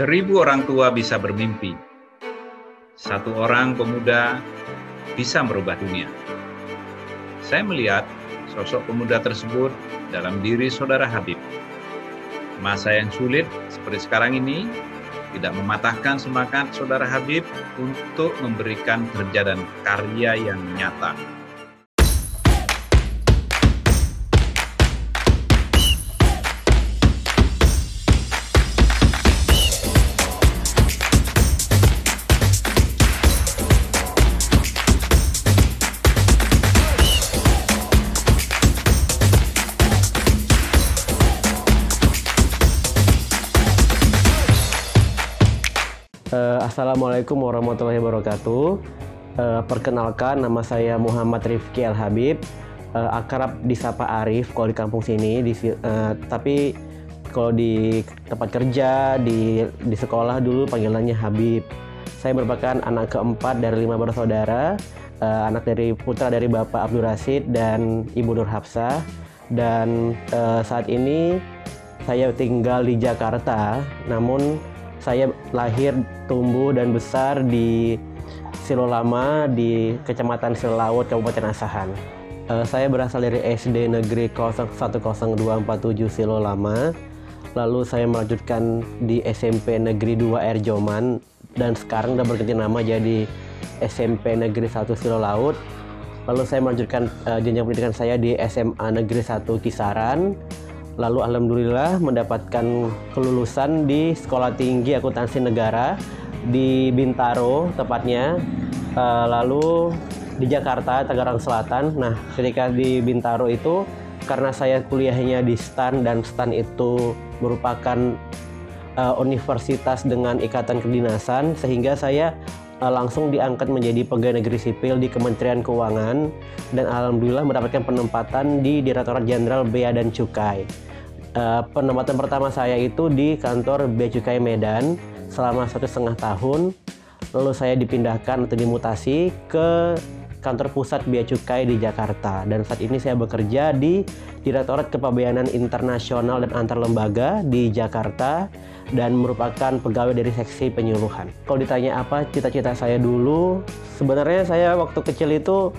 Seribu orang tua bisa bermimpi. Satu orang pemuda bisa merubah dunia. Saya melihat sosok pemuda tersebut dalam diri saudara Habib. Masa yang sulit seperti sekarang ini tidak mematahkan semangat saudara Habib untuk memberikan kerja dan karya yang nyata. Assalamualaikum warahmatullahi wabarakatuh. Perkenalkan, nama saya Muhammad Rifki Al Habib, akrab disapa Arif kalau di kampung sini. Tapi kalau di tempat kerja, di sekolah dulu panggilannya Habib. Saya merupakan anak keempat dari 5 bersaudara, putra dari Bapak Abdul Rashid dan Ibu Nur Hafsah. Dan saat ini saya tinggal di Jakarta, namun saya lahir, tumbuh, dan besar di Silo Lama di Kecamatan Silaut, Kabupaten Asahan. Saya berasal dari SD Negeri 010247 Silo Lama. Lalu saya melanjutkan di SMP Negeri 2 Erjoman, dan sekarang sudah berganti nama jadi SMP Negeri 1 Silo Laut. Lalu saya melanjutkan jenjang pendidikan saya di SMA Negeri 1 Kisaran. Lalu alhamdulillah mendapatkan kelulusan di Sekolah Tinggi Akuntansi Negara di Bintaro tepatnya. Lalu di Jakarta, Tangerang Selatan. Nah, ketika di Bintaro itu karena saya kuliahnya di STAN, dan STAN itu merupakan universitas dengan ikatan kedinasan, sehingga saya langsung diangkat menjadi pegawai negeri sipil di Kementerian Keuangan, dan alhamdulillah mendapatkan penempatan di Direktorat Jenderal Bea dan Cukai. Penempatan pertama saya itu di kantor Bea Cukai Medan selama 1,5 tahun. Lalu saya dipindahkan atau dimutasi ke kantor pusat Bea Cukai di Jakarta, dan saat ini saya bekerja di Direktorat Kepabeanan Internasional dan Antar Lembaga di Jakarta, dan merupakan pegawai dari seksi penyuluhan. Kalau ditanya apa cita-cita saya dulu, sebenarnya saya waktu kecil itu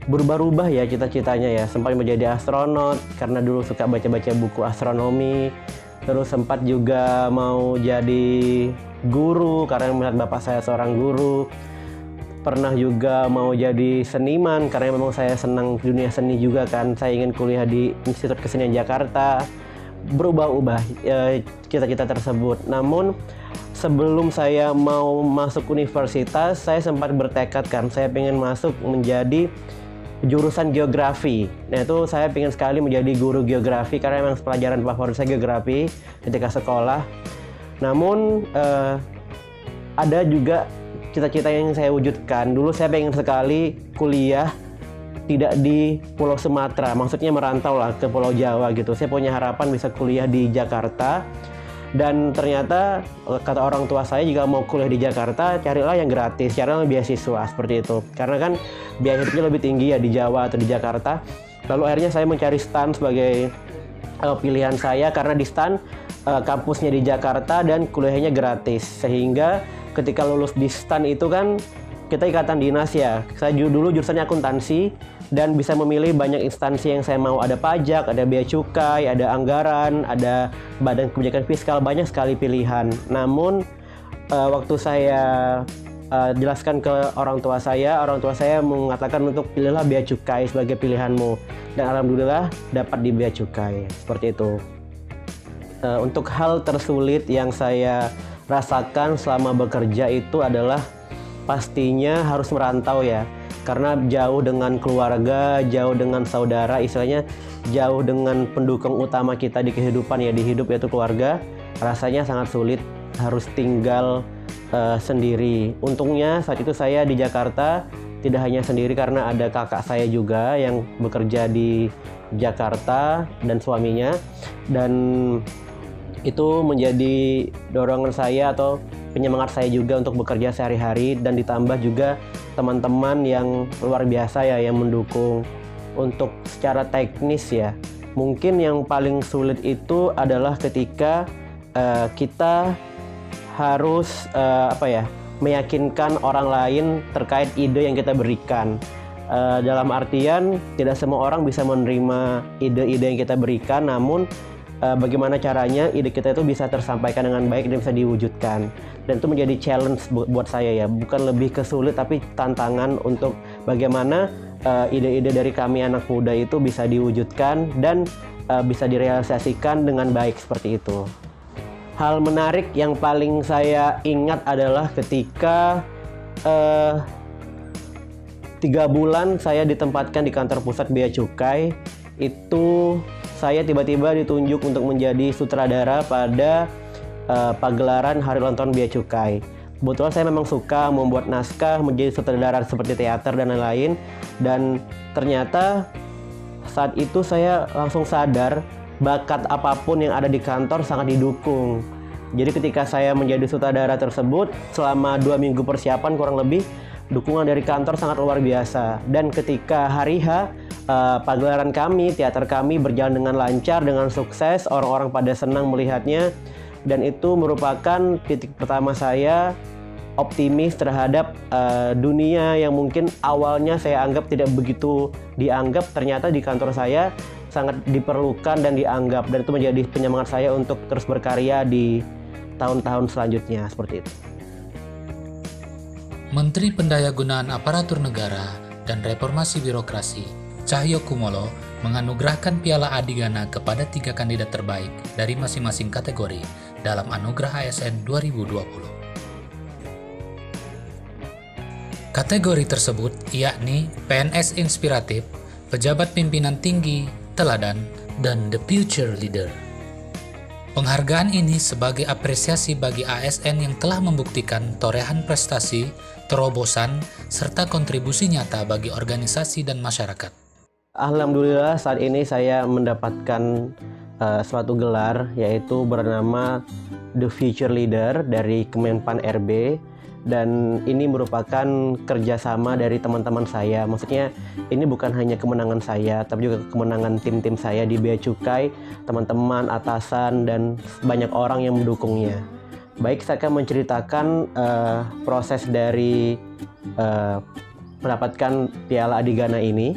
berubah-ubah ya cita-citanya ya. Sempat menjadi astronot karena dulu suka baca-baca buku astronomi. Terus sempat juga mau jadi guru karena melihat bapak saya seorang guru. Pernah juga mau jadi seniman karena memang saya senang dunia seni juga kan. Saya ingin kuliah di Institut Kesenian Jakarta. Berubah-ubah cita-cita tersebut. Namun sebelum saya mau masuk universitas, saya sempat bertekad kan, saya pengen masuk menjadi jurusan geografi. Nah, itu saya pengen sekali menjadi guru geografi karena memang pelajaran favorit saya geografi ketika sekolah. Namun ada juga cita-cita yang saya wujudkan. Dulu saya pengen sekali kuliah tidak di Pulau Sumatera, maksudnya merantau lah ke Pulau Jawa gitu. Saya punya harapan bisa kuliah di Jakarta. Dan ternyata kata orang tua saya, jika mau kuliah di Jakarta carilah yang gratis, carilah beasiswa seperti itu. Karena kan biaya hidupnya lebih tinggi ya di Jawa atau di Jakarta. Lalu akhirnya saya mencari STAN sebagai pilihan saya, karena di STAN kampusnya di Jakarta dan kuliahnya gratis. Sehingga ketika lulus di STAN itu kan kita ikatan dinas ya. Saya dulu jurusannya akuntansi dan bisa memilih banyak instansi yang saya mau. Ada pajak, ada bea cukai, ada anggaran, ada badan kebijakan fiskal, banyak sekali pilihan. Namun waktu saya jelaskan ke orang tua saya mengatakan untuk pilihlah bea cukai sebagai pilihanmu. Dan alhamdulillah dapat di bea cukai, seperti itu. Untuk hal tersulit yang saya rasakan selama bekerja itu adalah pastinya harus merantau ya. Karena jauh dengan keluarga, jauh dengan saudara, istilahnya jauh dengan pendukung utama kita di kehidupan ya, di hidup, yaitu keluarga. Rasanya sangat sulit, harus tinggal sendiri. Untungnya saat itu saya di Jakarta tidak hanya sendiri karena ada kakak saya juga yang bekerja di Jakarta dan suaminya. Dan itu menjadi dorongan saya atau penyemangat saya juga untuk bekerja sehari-hari, dan ditambah juga teman-teman yang luar biasa ya yang mendukung. Untuk secara teknis ya, mungkin yang paling sulit itu adalah ketika kita harus meyakinkan orang lain terkait ide yang kita berikan. Dalam artian tidak semua orang bisa menerima ide-ide yang kita berikan, namun bagaimana caranya ide kita itu bisa tersampaikan dengan baik dan bisa diwujudkan. Dan itu menjadi challenge buat saya ya, bukan lebih ke sulit tapi tantangan untuk bagaimana ide-ide dari kami anak muda itu bisa diwujudkan dan bisa direalisasikan dengan baik seperti itu. Hal menarik yang paling saya ingat adalah ketika 3 bulan saya ditempatkan di kantor pusat Bea Cukai, itu saya tiba-tiba ditunjuk untuk menjadi sutradara pada pagelaran Hari Ulang Tahun Bea Cukai. Kebetulan saya memang suka membuat naskah, menjadi sutradara seperti teater dan lain-lain, dan ternyata saat itu saya langsung sadar bakat apapun yang ada di kantor sangat didukung. Jadi ketika saya menjadi sutradara tersebut, selama 2 minggu persiapan kurang lebih, dukungan dari kantor sangat luar biasa. Dan ketika hari H, pagelaran kami, teater kami berjalan dengan lancar, dengan sukses, orang-orang pada senang melihatnya. Dan itu merupakan titik pertama saya optimis terhadap dunia yang mungkin awalnya saya anggap tidak begitu dianggap, ternyata di kantor saya sangat diperlukan dan dianggap. Dan itu menjadi penyemangat saya untuk terus berkarya di tahun-tahun selanjutnya, seperti itu. Menteri Pendayagunaan Aparatur Negara dan Reformasi Birokrasi, Cahyokumolo, menganugerahkan Piala Adigana kepada 3 kandidat terbaik dari masing-masing kategori dalam Anugerah ASN 2020. Kategori tersebut yakni PNS Inspiratif, Pejabat Pimpinan Tinggi, Teladan, dan The Future Leader. Penghargaan ini sebagai apresiasi bagi ASN yang telah membuktikan torehan prestasi, terobosan, serta kontribusi nyata bagi organisasi dan masyarakat. Alhamdulillah saat ini saya mendapatkan suatu gelar, yaitu bernama The Future Leader dari Kemenpan RB. Dan ini merupakan kerjasama dari teman-teman saya. Maksudnya ini bukan hanya kemenangan saya, tapi juga kemenangan tim-tim saya di Bea Cukai, teman-teman, atasan, dan banyak orang yang mendukungnya. Baik, saya akan menceritakan proses dari mendapatkan Piala Adigana ini.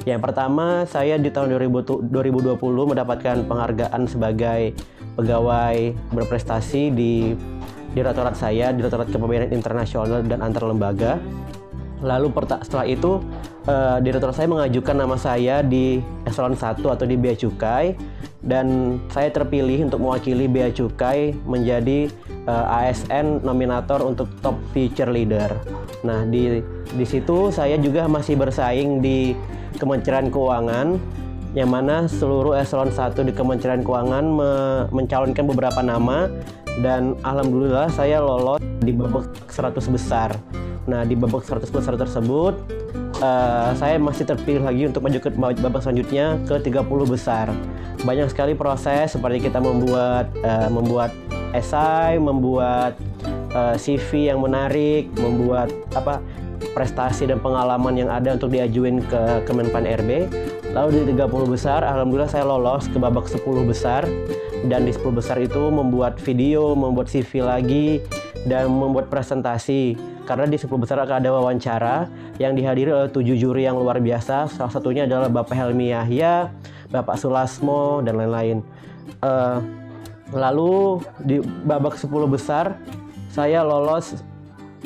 Yang pertama, saya di tahun 2020 mendapatkan penghargaan sebagai pegawai berprestasi di direktorat saya, Direktorat Kepemimpinan Internasional dan Antar Lembaga. Lalu setelah itu direktorat saya mengajukan nama saya di eselon 1 atau di Bea Cukai, dan saya terpilih untuk mewakili Bea Cukai menjadi ASN nominator untuk Top Future Leader. Nah, di situ saya juga masih bersaing di Kementerian Keuangan, yang mana seluruh eselon 1 di Kementerian Keuangan mencalonkan beberapa nama, dan alhamdulillah saya lolos di babak 100 besar. Nah, di babak 100 besar tersebut saya masih terpilih lagi untuk maju ke babak selanjutnya ke 30 besar. Banyak sekali proses, seperti kita membuat esai, membuat CV yang menarik, membuat prestasi dan pengalaman yang ada untuk diajuin ke Kemenpan RB. Lalu di 30 besar, alhamdulillah saya lolos ke babak 10 besar. Dan di 10 besar itu membuat video, membuat CV lagi, dan membuat presentasi. Karena di 10 besar akan ada wawancara yang dihadiri oleh 7 juri yang luar biasa. Salah satunya adalah Bapak Helmi Yahya, Bapak Sulasmo, dan lain-lain. Lalu di babak 10 besar, saya lolos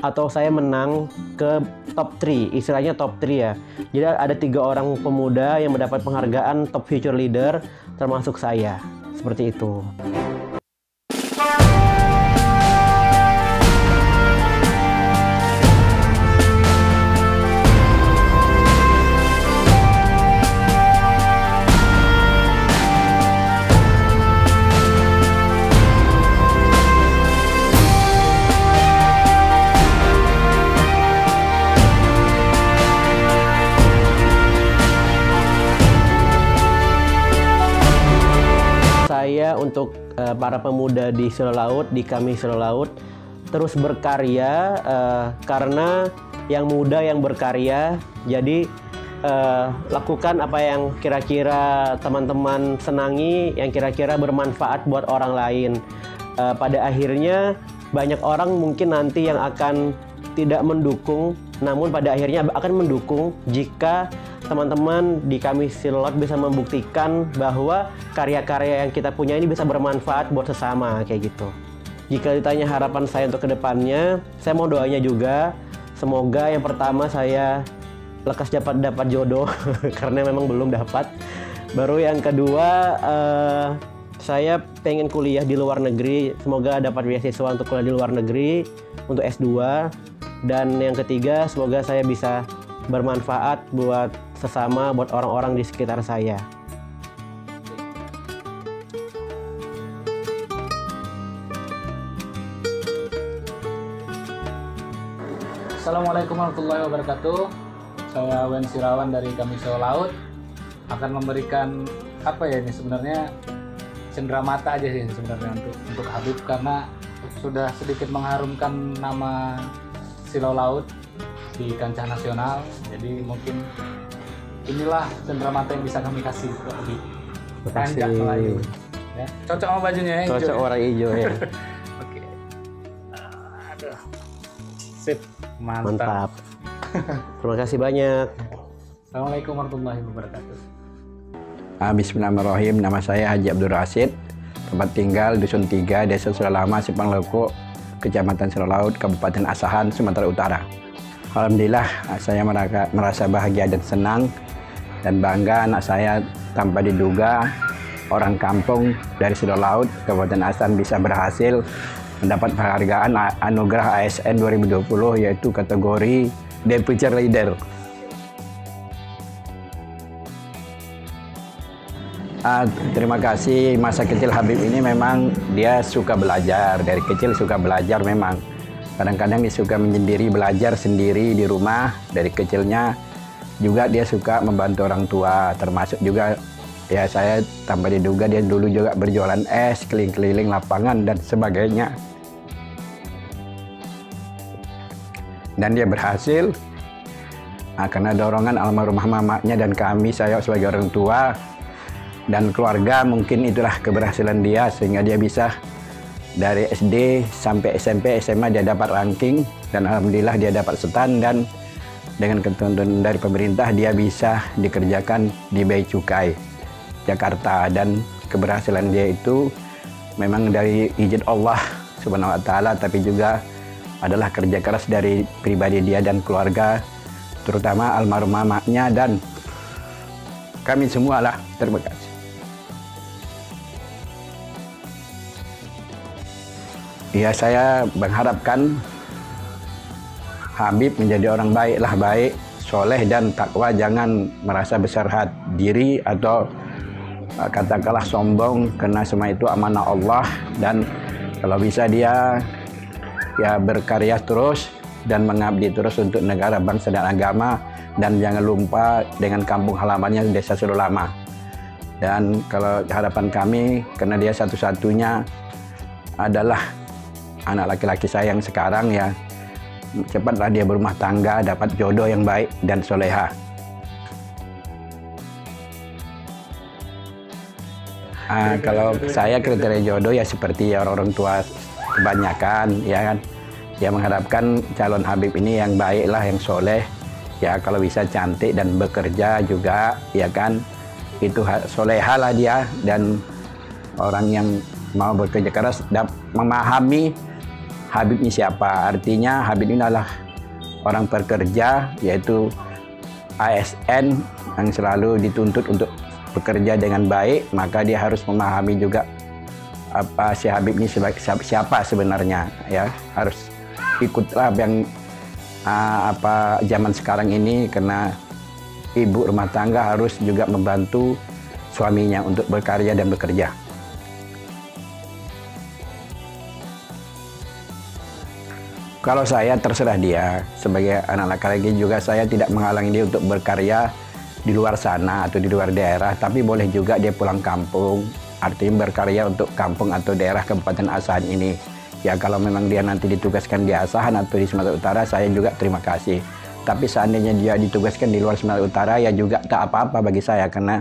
atau saya menang ke top 3, istilahnya top 3 ya. Jadi ada 3 orang pemuda yang mendapat penghargaan Top Future Leader, termasuk saya. Seperti itu. Saya untuk para pemuda di Silo Laut, di kami Silo Laut, terus berkarya karena yang muda yang berkarya. Jadi lakukan apa yang kira-kira teman-teman senangi, yang kira-kira bermanfaat buat orang lain. Pada akhirnya banyak orang mungkin nanti yang akan tidak mendukung, namun pada akhirnya akan mendukung jika teman-teman di kami Silolot bisa membuktikan bahwa karya-karya yang kita punya ini bisa bermanfaat buat sesama kayak gitu. Jika ditanya harapan saya untuk kedepannya, saya mau doanya juga semoga yang pertama saya lekas dapat jodoh karena memang belum dapat. Baru yang kedua saya pengen kuliah di luar negeri, semoga dapat beasiswa untuk kuliah di luar negeri untuk S2. Dan yang ketiga, semoga saya bisa bermanfaat buat sesama, buat orang-orang di sekitar saya. Assalamualaikum warahmatullahi wabarakatuh. Saya Wen Sirawan dari Kami Laut akan memberikan apa ya ini sebenarnya cenderamata aja sih sebenarnya untuk Habib, karena sudah sedikit mengharumkan nama Silau Laut di kancah nasional. Jadi mungkin inilah cenderamata yang bisa kami kasih untuk Habib. Tanjak Melayu. Ya. Cocok sama bajunya ya. Cocok warna hijau ya. Oke. Aduh. Sip. Mantap. Terima kasih banyak. Assalamualaikum warahmatullahi wabarakatuh. Bismillahirrahmanirrahim. Nama saya Haji Abdul Rasid. Tempat tinggal Dusun 3, Desa Sulalama, Sipang Loko, Kecamatan Silau Laut, Kabupaten Asahan, Sumatera Utara. Alhamdulillah, saya merasa bahagia dan senang dan bangga anak saya tanpa diduga orang kampung dari Silau Laut, Kabupaten Asahan bisa berhasil mendapat penghargaan anugerah ASN 2020 yaitu kategori The Future Leader. Terima kasih. Masa kecil Habib ini memang dia suka belajar, dari kecil suka belajar memang. Kadang-kadang dia suka menyendiri, belajar sendiri di rumah dari kecilnya. Juga dia suka membantu orang tua, termasuk juga ya saya tanpa diduga dia dulu juga berjualan es, keliling-keliling lapangan dan sebagainya. Dan dia berhasil karena dorongan almarhumah mamanya dan kami, saya sebagai orang tua dan keluarga, mungkin itulah keberhasilan dia sehingga dia bisa dari SD sampai SMP, SMA dia dapat ranking dan alhamdulillah dia dapat setan, dan dengan ketentuan dari pemerintah dia bisa dikerjakan di Bea Cukai Jakarta. Dan keberhasilan dia itu memang dari izin Allah Subhanahu wa taala, tapi juga adalah kerja keras dari pribadi dia dan keluarga, terutama almarhumah mamanya dan kami semua lah. Terima kasih. Ya, saya mengharapkan Habib menjadi orang baik, soleh dan takwa, jangan merasa besar hati diri atau katakanlah sombong, karena semua itu amanah Allah. Dan kalau bisa dia ya berkarya terus dan mengabdi terus untuk negara, bangsa dan agama, dan jangan lupa dengan kampung halamannya Desa Sulalama. Dan kalau harapan kami, karena dia satu-satunya adalah anak laki-laki saya yang sekarang, ya cepatlah dia berumah tangga, dapat jodoh yang baik dan soleha. Kalau saya kriteria jodoh ya seperti orang-orang tua kebanyakan, ya kan, ya mengharapkan calon Habib ini yang baik lah, yang soleh, ya kalau bisa cantik dan bekerja juga, ya kan, itu soleha lah dia, dan orang yang mau bekerja keras dan memahami Habib ini siapa. Artinya Habib ini adalah orang pekerja, yaitu ASN yang selalu dituntut untuk bekerja dengan baik, maka dia harus memahami juga apa si Habib ini siapa sebenarnya, ya harus ikutlah yang apa zaman sekarang ini, karena ibu rumah tangga harus juga membantu suaminya untuk berkarya dan bekerja. Kalau saya terserah dia, sebagai anak laki-laki juga saya tidak menghalangi dia untuk berkarya di luar sana atau di luar daerah, tapi boleh juga dia pulang kampung, artinya berkarya untuk kampung atau daerah Kabupaten Asahan ini. Ya kalau memang dia nanti ditugaskan di Asahan atau di Sumatera Utara, saya juga terima kasih. Tapi seandainya dia ditugaskan di luar Sumatera Utara, ya juga tak apa-apa bagi saya, karena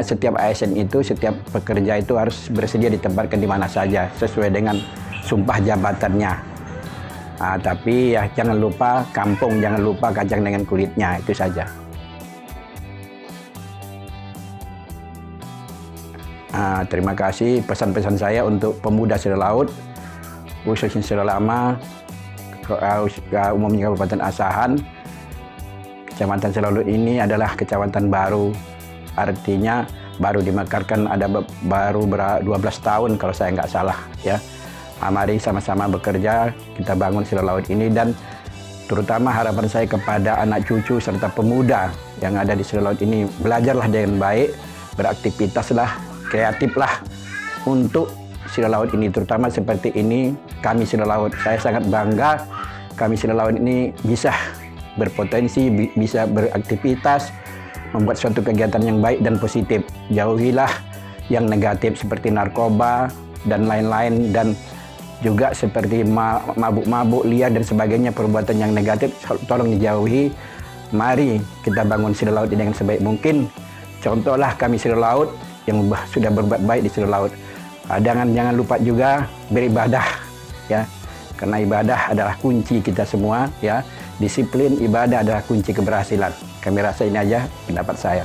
setiap ASN itu, setiap pekerja itu harus bersedia ditempatkan di mana saja sesuai dengan sumpah jabatannya. Tapi ya jangan lupa kampung, jangan lupa kacang dengan kulitnya, itu saja. Terima kasih pesan-pesan saya untuk pemuda Sira Laut, khususnya Sira Lama, umumnya Kabupaten Asahan. Kecamatan Sira Laut ini adalah kecamatan baru, artinya baru dimekarkan baru 12 tahun kalau saya nggak salah ya. Mari sama-sama bekerja, kita bangun Sira Laut ini, dan terutama harapan saya kepada anak cucu serta pemuda yang ada di Sira Laut ini, belajarlah dengan baik, beraktivitaslah, kreatiflah untuk Sira Laut ini, terutama seperti ini kami Sira Laut. Saya sangat bangga kami Sira Laut ini bisa berpotensi, bisa beraktivitas, membuat suatu kegiatan yang baik dan positif. Jauhilah yang negatif seperti narkoba dan lain-lain, dan juga seperti mabuk-mabuk, liar dan sebagainya, perbuatan yang negatif tolong dijauhi. Mari kita bangun Sira Laut ini dengan sebaik mungkin. Contohlah kami Sira Laut yang sudah berbuat baik di Sira Laut. Jangan lupa juga beribadah ya, karena ibadah adalah kunci kita semua ya. Disiplin ibadah adalah kunci keberhasilan. Kami rasa ini aja pendapat saya.